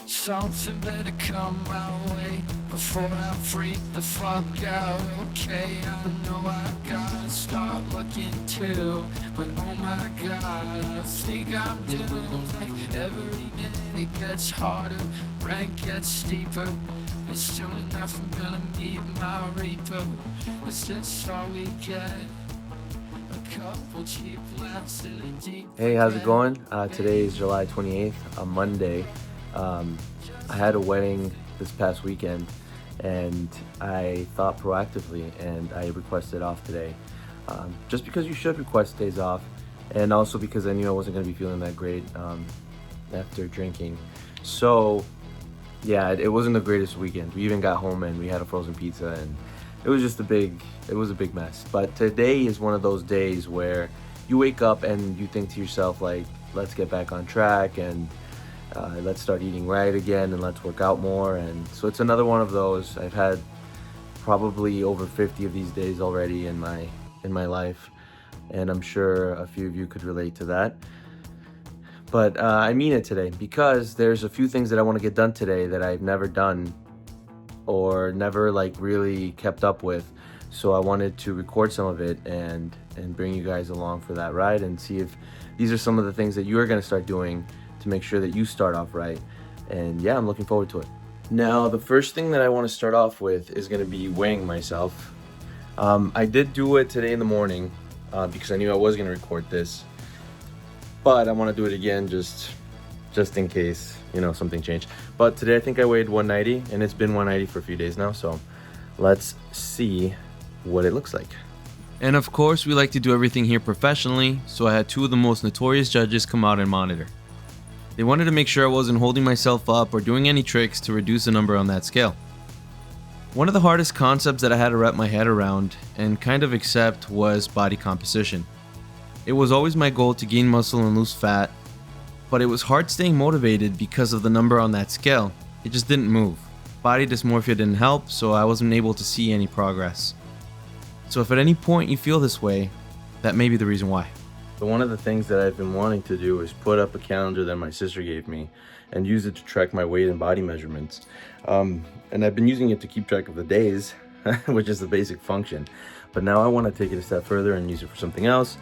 Something better come my way before I freak the fuck out. Okay, I know I gotta start looking too, but oh my god, I think I'm doomed. Like every minute it gets harder, rank gets steeper. It's soon enough I'm gonna meet my reaper. Is this all we get? A couple cheap laughs in a deep Hey, how's it regret. going? Today is July 28th, a Monday. Um, I had a wedding this past weekend and I thought proactively and I requested off today. Just because you should request days off, and also because I knew I wasn't going to be feeling that great after drinking. So, yeah, it wasn't the greatest weekend. We even got home and we had a frozen pizza, and it was a big mess. But today is one of those days where you wake up and you think to yourself, like, let's get back on track and let's start eating right again and let's work out more. And so it's another one of those. I've had probably over 50 of these days already in my life, and I'm sure a few of you could relate to that. But I mean it today because there's a few things that I want to get done today that I've never done or never like really kept up with. So I wanted to record some of it and bring you guys along for that ride and see if these are some of the things that you are going to start doing to make sure that you start off right. And yeah, I'm looking forward to it. Now, the first thing that I want to start off with is going to be weighing myself. I did do it today in the morning because I knew I was going to record this, but I want to do it again just in case, something changed. But today I think I weighed 190, and it's been 190 for a few days now, so let's see what it looks like. And of course, we like to do everything here professionally, so I had two of the most notorious judges come out and monitor. They wanted to make sure I wasn't holding myself up or doing any tricks to reduce the number on that scale. One of the hardest concepts that I had to wrap my head around and kind of accept was body composition. It was always my goal to gain muscle and lose fat, but it was hard staying motivated because of the number on that scale. It just didn't move. Body dysmorphia didn't help, so I wasn't able to see any progress. So if at any point you feel this way, that may be the reason why. So one of the things that I've been wanting to do is put up a calendar that my sister gave me and use it to track my weight and body measurements. And I've been using it to keep track of the days, which is the basic function. But now I want to take it a step further and use it for something else.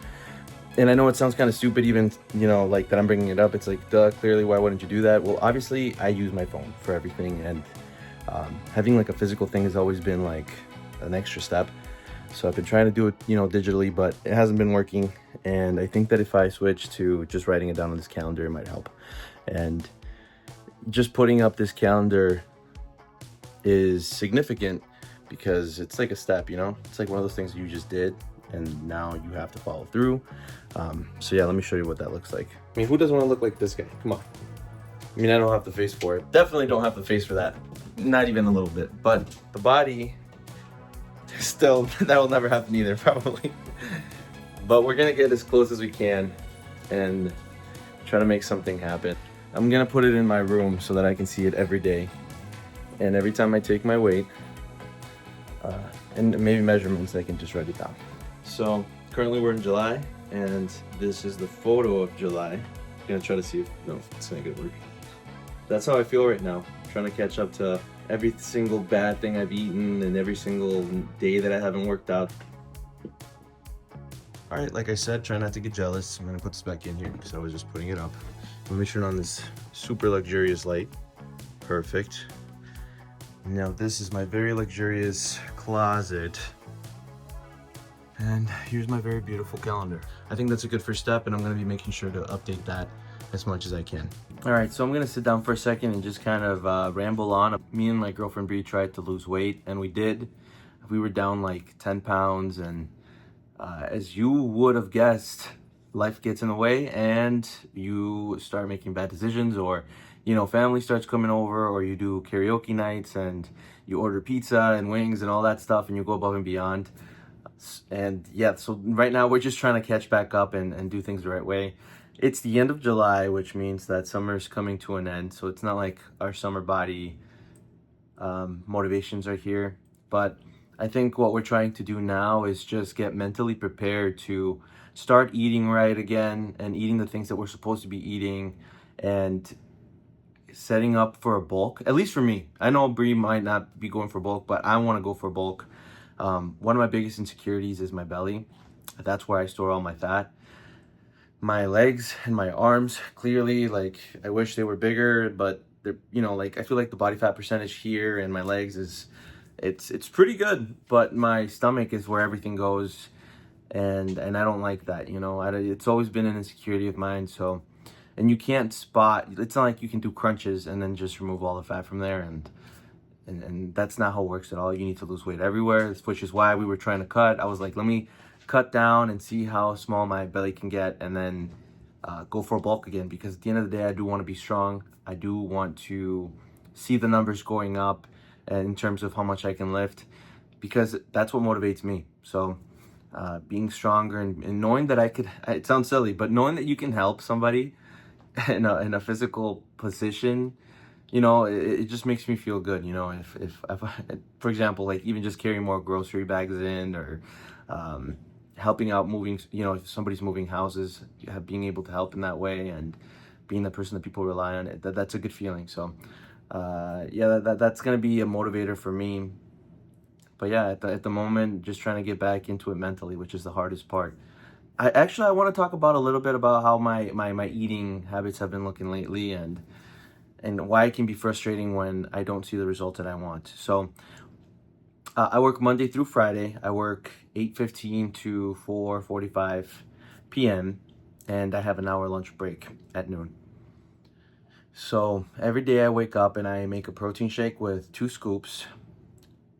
And I know it sounds kind of stupid even, like that I'm bringing it up. It's like, duh, clearly, why wouldn't you do that? Well, obviously, I use my phone for everything. And having like a physical thing has always been like an extra step. So I've been trying to do it, digitally, but it hasn't been working. And I think that if I switch to just writing it down on this calendar, it might help. And just putting up this calendar is significant because it's like a step, It's like one of those things you just did and now you have to follow through. So yeah, let me show you what that looks like. I mean, who doesn't want to look like this guy? Come on. I mean, I don't have the face for it. Definitely don't have the face for that. Not even a little bit. But the body, still, that will never happen either, probably. But we're gonna get as close as we can and try to make something happen. I'm gonna put it in my room so that I can see it every day. And every time I take my weight, and maybe measurements, I can just write it down. So currently we're in July, and this is the photo of July. I'm gonna try to see if it's not gonna work. That's how I feel right now. Trying to catch up to every single bad thing I've eaten and every single day that I haven't worked out. All right, like I said, try not to get jealous. I'm gonna put this back in here because I was just putting it up. Let me turn on this super luxurious light. Perfect. Now this is my very luxurious closet. And here's my very beautiful calendar. I think that's a good first step, and I'm gonna be making sure to update that as much as I can. All right, so I'm gonna sit down for a second and just kind of ramble on. Me and my girlfriend Bree tried to lose weight, and we did. We were down like 10 pounds, and as you would have guessed, life gets in the way and you start making bad decisions, or family starts coming over, or you do karaoke nights and you order pizza and wings and all that stuff, and you go above and beyond. And yeah, so right now we're just trying to catch back up and do things the right way. It's the end of July, which means that summer's coming to an end, so it's not like our summer body motivations are here. But I think what we're trying to do now is just get mentally prepared to start eating right again and eating the things that we're supposed to be eating, and setting up for a bulk, at least for me. I know Bree might not be going for bulk, but I want to go for bulk. One of my biggest insecurities is my belly. That's where I store all my fat. My legs and my arms, clearly, like, I wish they were bigger, but they're, you know, like, I feel like the body fat percentage here and my legs is, it's pretty good, but my stomach is where everything goes, and I don't like that, you know. It's always been an insecurity of mine. So, and you can't spot, it's not like you can do crunches and then just remove all the fat from there, and that's not how it works at all. You need to lose weight everywhere, which is why we were trying to cut. I was like, let me cut down and see how small my belly can get, and then go for a bulk again, because at the end of the day, I do want to be strong. I do want to see the numbers going up in terms of how much I can lift, because that's what motivates me. So being stronger and knowing that I could, it sounds silly, but knowing that you can help somebody in a physical position, you know, it just makes me feel good. You know, if for example, like even just carrying more grocery bags in, or helping out moving, you know, if somebody's moving houses, being able to help in that way and being the person that people rely on, that's a good feeling. So yeah, that's gonna be a motivator for me. But yeah, at the moment, just trying to get back into it mentally, which is the hardest part. I want to talk about a little bit about how my eating habits have been looking lately, and why it can be frustrating when I don't see the result that I want. So I work Monday through Friday. I work 8:15 to 4:45 p.m. and I have an hour lunch break at noon. So every day I wake up and I make a protein shake with 2 scoops,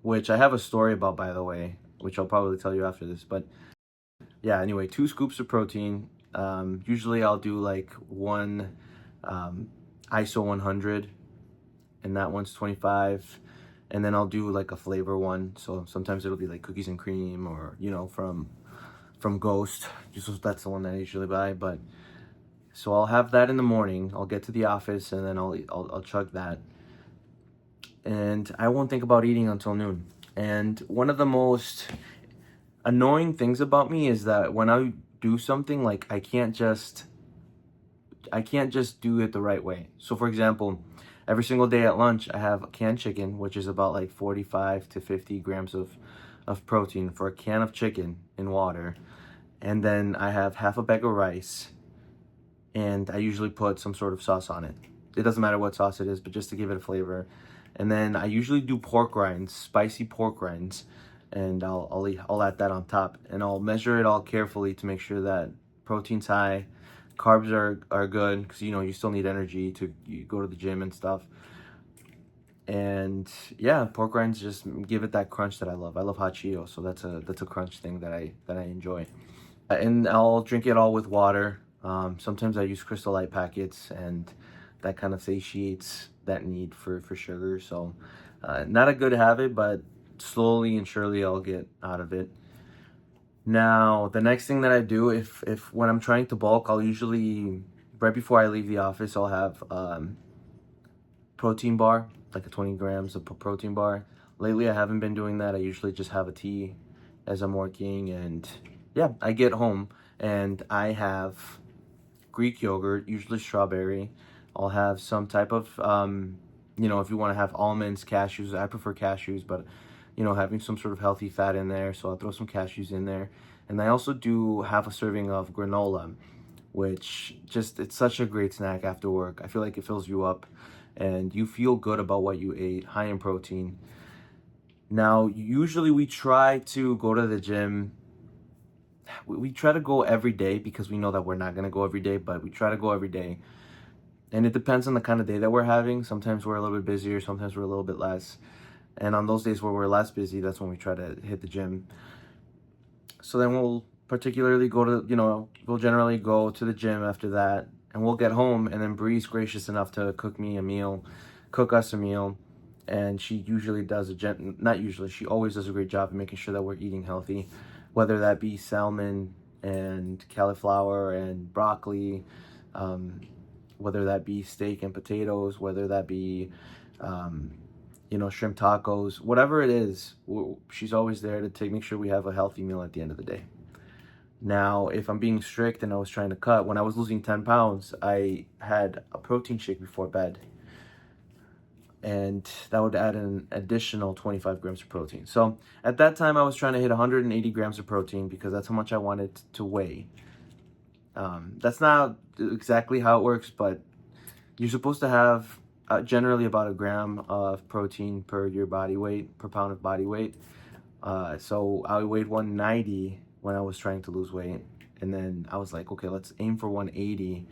which I have a story about, by the way, which I'll probably tell you after this. But yeah, anyway, 2 scoops of protein. Usually I'll do like one ISO 100, and that one's 25. And then I'll do like a flavor one. So sometimes it'll be like cookies and cream, or, you know, from Ghost. Just that's the one that I usually buy. But so I'll have that in the morning. I'll get to the office and then I'll chug that. And I won't think about eating until noon. And one of the most annoying things about me is that when I do something, like I can't just do it the right way. So for example, every single day at lunch, I have canned chicken, which is about like 45 to 50 grams of protein for a can of chicken in water. And then I have half a bag of rice, and I usually put some sort of sauce on it. It doesn't matter what sauce it is, but just to give it a flavor. And then I usually do pork rinds, spicy pork rinds, and I'll add that on top. And I'll measure it all carefully to make sure that protein's high, carbs are good, because, you know, you still need energy to go to the gym and stuff. And yeah, pork rinds just give it that crunch that I love. I love hot Cheetos, so that's a crunch thing that I enjoy. And I'll drink it all with water. Sometimes I use Crystal Light packets, and that kind of satiates that need for sugar. So not a good habit, but slowly and surely I'll get out of it. Now, the next thing that I do, if when I'm trying to bulk, I'll usually, right before I leave the office, I'll have protein bar, like a 20 grams of protein bar. Lately, I haven't been doing that. I usually just have a tea as I'm working, and yeah, I get home and I have Greek yogurt, usually strawberry. I'll have some type of, you know, if you want to have almonds, cashews, I prefer cashews, but, you know, having some sort of healthy fat in there, so I'll throw some cashews in there. And I also do half a serving of granola, which just, it's such a great snack after work. I feel like it fills you up and you feel good about what you ate, high in protein. Now, usually we try to go to the gym. We try to go every day, because we know that we're not going to go every day, but we try to go every day. And it depends on the kind of day that we're having. Sometimes we're a little bit busier, sometimes we're a little bit less. And on those days where we're less busy, that's when we try to hit the gym. So then we'll particularly go to, you know, we'll generally go to the gym after that, and we'll get home, and then Bree's gracious enough to cook us a meal. And she usually does not usually, she always does a great job of making sure that we're eating healthy, whether that be salmon and cauliflower and broccoli, whether that be steak and potatoes, whether that be, you know, shrimp tacos, whatever it is, she's always there to make sure we have a healthy meal at the end of the day. Now, if I'm being strict and I was trying to cut, when I was losing 10 pounds, I had a protein shake before bed. and that would add an additional 25 grams of protein. So at that time, I was trying to hit 180 grams of protein because that's how much I wanted to weigh. That's not exactly how it works, but you're supposed to have generally about a gram of protein per your body weight, per pound of body weight. So I weighed 190 when I was trying to lose weight. And then I was like, okay, let's aim for 180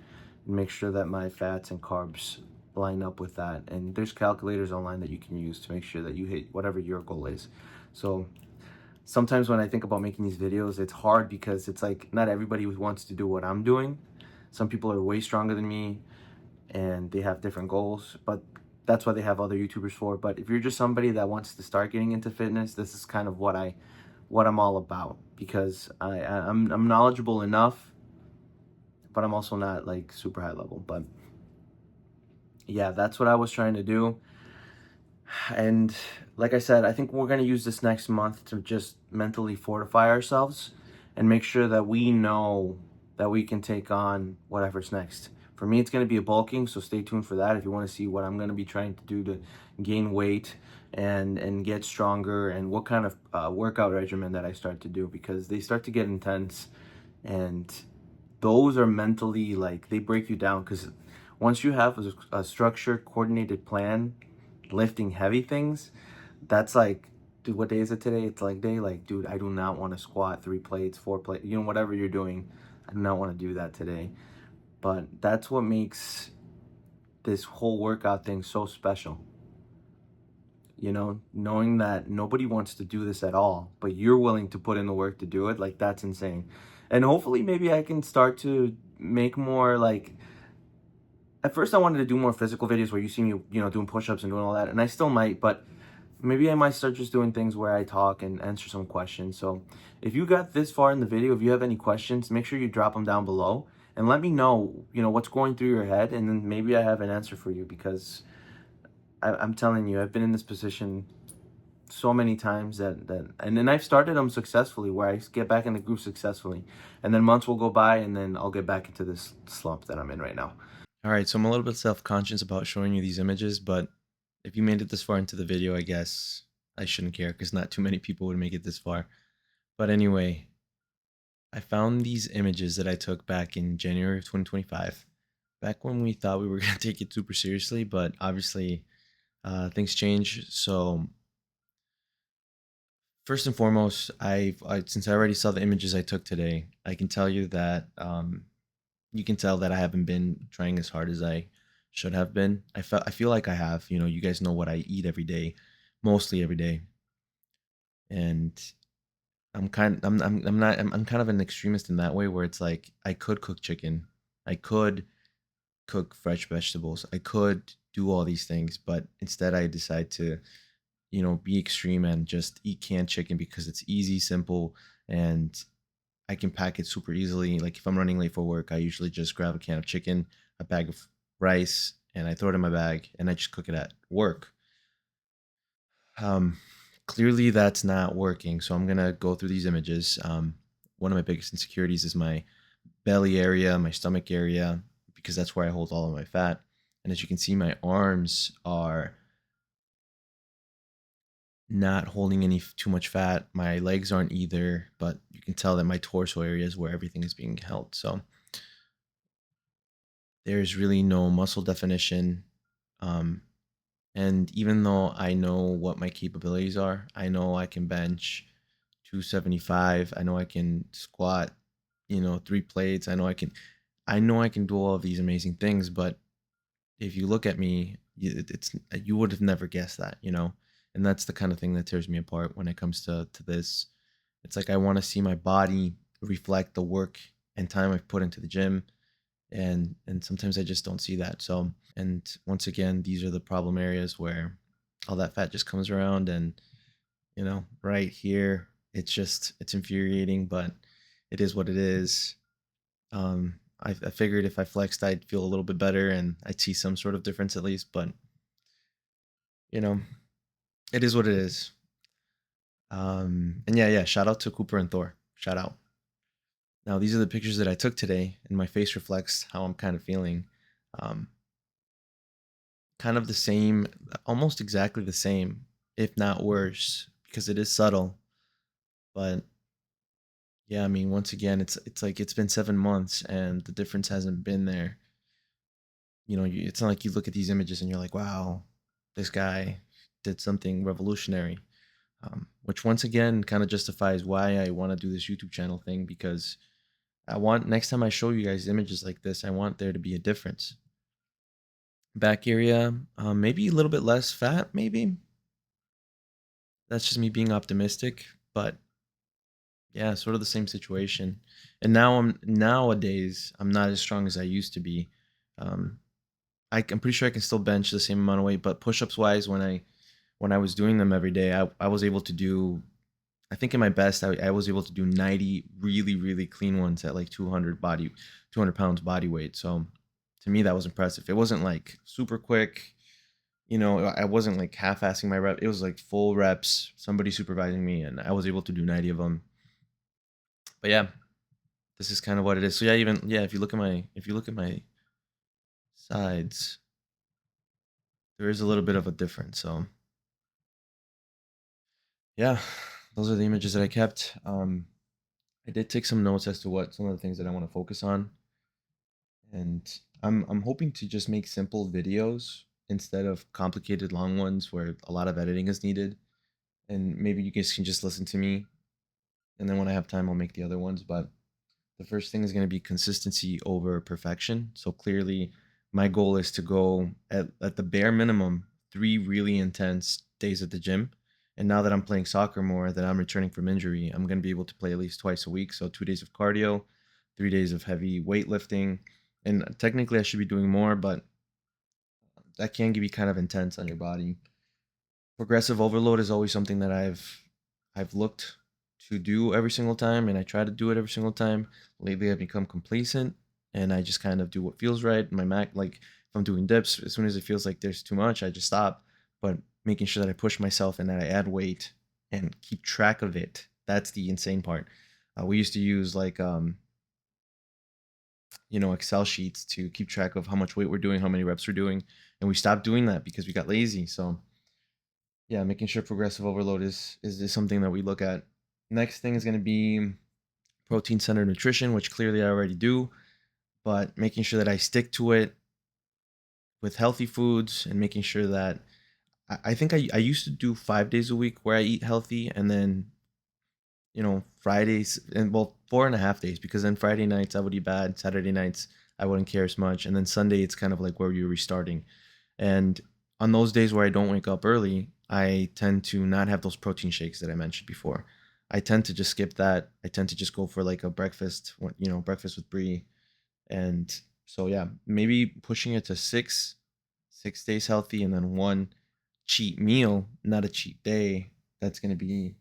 and make sure that my fats and carbs line up with that. And there's calculators online that you can use to make sure that you hit whatever your goal is. So sometimes when I think about making these videos, it's hard because it's like not everybody wants to do what I'm doing. Some people are way stronger than me and they have different goals, but that's what they have other YouTubers for. But if you're just somebody that wants to start getting into fitness, this is kind of what I'm all about, because I'm knowledgeable enough, but I'm also not like super high level. But yeah, that's what I was trying to do. And like I said, I think we're going to use this next month to just mentally fortify ourselves and make sure that we know that we can take on whatever's next. For me, it's going to be a bulking, so stay tuned for that if you want to see what I'm going to be trying to do to gain weight and get stronger, and what kind of workout regimen that I start to do, because they start to get intense, and those are mentally, like, they break you down, because once you have a structured, coordinated plan, lifting heavy things, that's like, dude, what day is it today? It's like day, like, dude, I do not want to squat 3 plates, 4 plates, you know, whatever you're doing, I do not want to do that today. But that's what makes this whole workout thing so special. You know, knowing that nobody wants to do this at all, but you're willing to put in the work to do it, like, that's insane. And hopefully maybe I can start to make more, like, at first I wanted to do more physical videos where you see me, you know, doing push-ups and doing all that, and I still might, but maybe I might start just doing things where I talk and answer some questions. So if you got this far in the video, if you have any questions, make sure you drop them down below and let me know, you know, what's going through your head, and then maybe I have an answer for you, because I'm telling you, I've been in this position so many times and then I've started them successfully, where I get back in the groove successfully, and then months will go by and then I'll get back into this slump that I'm in right now. All right, so I'm a little bit self-conscious about showing you these images, but if you made it this far into the video, I guess I shouldn't care, because not too many people would make it this far. But anyway, I found these images that I took back in January of 2025, back when we thought we were going to take it super seriously, but obviously things change. So first and foremost, since I already saw the images I took today, I can tell you that you can tell that I haven't been trying as hard as I should have been. I feel like I have. You know, you guys know what I eat every day, mostly every day, and I'm kind of an extremist in that way, where it's like I could cook chicken, I could cook fresh vegetables, I could do all these things, but instead I decide to, you know, be extreme and just eat canned chicken because it's easy, simple, and I can pack it super easily. Like if I'm running late for work, I usually just grab a can of chicken, a bag of rice, and I throw it in my bag and I just cook it at work. Um, Clearly that's not working. So I'm gonna go through these images. One of my biggest insecurities is my belly area, my stomach area, because that's where I hold all of my fat. And as you can see, my arms are not holding too much fat. My legs aren't either, but you can tell that my torso area is where everything is being held. So there's really no muscle definition. Um, and even though I know what my capabilities are, I know I can bench 275. I know I can squat, you know, 3 plates. I know I can do all of these amazing things, but if you look at me, you would have never guessed that, you know? And that's the kind of thing that tears me apart when it comes to this. It's like I want to see my body reflect the work and time I've put into the gym, and sometimes I just don't see that. So, and once again, these are the problem areas where all that fat just comes around, and you know, right here, it's infuriating, but it is what it is. I figured if I flexed, I'd feel a little bit better and I'd see some sort of difference at least, but you know, it is what it is. And yeah, shout out to Cooper and Thor. Shout out. Now, these are the pictures that I took today, and my face reflects how I'm kind of feeling. Um, kind of the same, almost exactly the same, if not worse, because it is subtle. But yeah, I mean, once again, it's like it's been 7 months and the difference hasn't been there. It's not like you look at these images and you're like, wow, this guy did something revolutionary. Which once again kind of justifies why I want to do this YouTube channel thing, because I want, next time I show you guys images like this, I want there to be a difference. Back area, maybe a little bit less fat, maybe. That's just me being optimistic, but yeah, sort of the same situation. And nowadays I'm not as strong as I used to be. Um, I'm pretty sure I can still bench the same amount of weight, but push-ups wise, when I was doing them every day, I was able to do, I think in my best, I was able to do 90 really, really clean ones at like 200 pounds body weight. So to me, that was impressive. It wasn't like super quick. I wasn't like half-assing my rep. It was like full reps, somebody supervising me, and I was able to do 90 of them. But yeah, this is kind of what it is. So yeah, even yeah, if you look at my sides, there is a little bit of a difference. So yeah, those are the images that I kept. I did take some notes as to what some of the things that I want to focus on, and I'm hoping to just make simple videos instead of complicated long ones where a lot of editing is needed. And maybe you guys can just listen to me, and then when I have time, I'll make the other ones. But the first thing is going to be consistency over perfection. So clearly, my goal is to go at the bare minimum 3 really intense days at the gym. And now that I'm playing soccer more, that I'm returning from injury, I'm going to be able to play at least twice a week. So 2 days of cardio, 3 days of heavy weightlifting. And technically, I should be doing more, but that can be kind of intense on your body. Progressive overload is always something that I've looked to do every single time, and I try to do it every single time. Lately I've become complacent, and I just kind of do what feels right. My Mac, like if I'm doing dips, as soon as it feels like there's too much, I just stop. But making sure that I push myself and that I add weight and keep track of it, that's the insane part. We used to use like Excel sheets to keep track of how much weight we're doing, how many reps we're doing, and we stopped doing that because we got lazy. So yeah, making sure progressive overload is something that we look at. Next thing is going to be protein centered nutrition, which clearly I already do, but making sure that I stick to it with healthy foods and making sure that I think I used to do 5 days a week where I eat healthy, and then Fridays, and well, 4.5 days, because then Friday nights I would eat bad, Saturday nights I wouldn't care as much, and then Sunday it's kind of like where you're restarting. And on those days where I don't wake up early, I tend to not have those protein shakes that I mentioned before. I tend to just skip that. I tend to just go for like a breakfast, breakfast with brie. And so yeah, maybe pushing it to 6 days healthy, and then one cheat meal, not a cheat day. That's going to be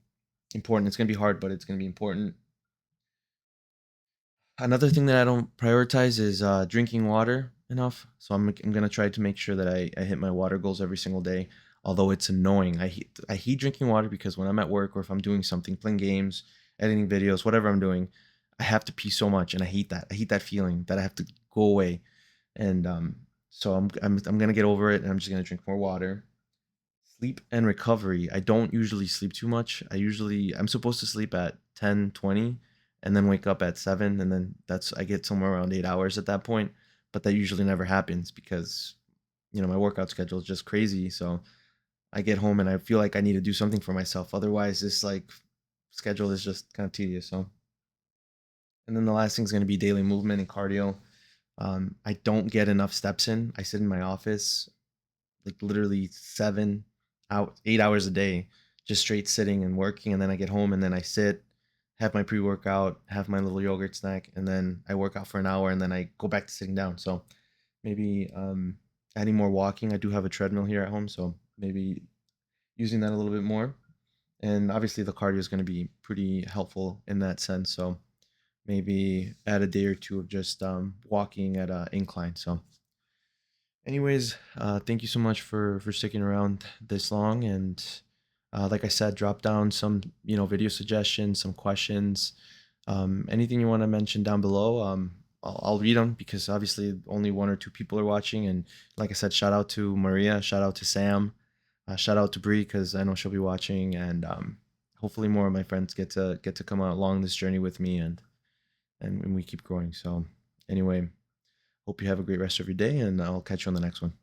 important. It's going to be hard, but it's going to be important. Another thing that I don't prioritize is drinking water enough. So I'm gonna try to make sure that I hit my water goals every single day. Although it's annoying, I hate drinking water because when I'm at work or if I'm doing something, playing games, editing videos, whatever I'm doing, I have to pee so much, and I hate that. I hate that feeling that I have to go away. And so I'm gonna get over it, and I'm just gonna drink more water. Sleep and recovery. I don't usually sleep too much. I'm supposed to sleep at 10:20 and then wake up at 7, and then I get somewhere around 8 hours at that point, but that usually never happens because my workout schedule is just crazy. So I get home and I feel like I need to do something for myself. Otherwise, this like schedule is just kind of tedious. So, and then the last thing is going to be daily movement and cardio. I don't get enough steps in. I sit in my office like literally 8 hours a day, just straight sitting and working. And then I get home and then I sit, have my pre workout, have my little yogurt snack, and then I work out for an hour and then I go back to sitting down. So maybe adding more walking. I do have a treadmill here at home, so maybe using that a little bit more. And obviously, the cardio is going to be pretty helpful in that sense. So maybe add a day or two of just walking at an incline. So anyways, thank you so much for sticking around this long. And like I said, drop down some video suggestions, some questions, anything you want to mention down below. I'll read them because obviously only one or two people are watching. And like I said, shout out to Maria, shout out to Sam, shout out to Bree because I know she'll be watching, and hopefully more of my friends get to come along this journey with me, and we keep growing. So anyway, hope you have a great rest of your day, and I'll catch you on the next one.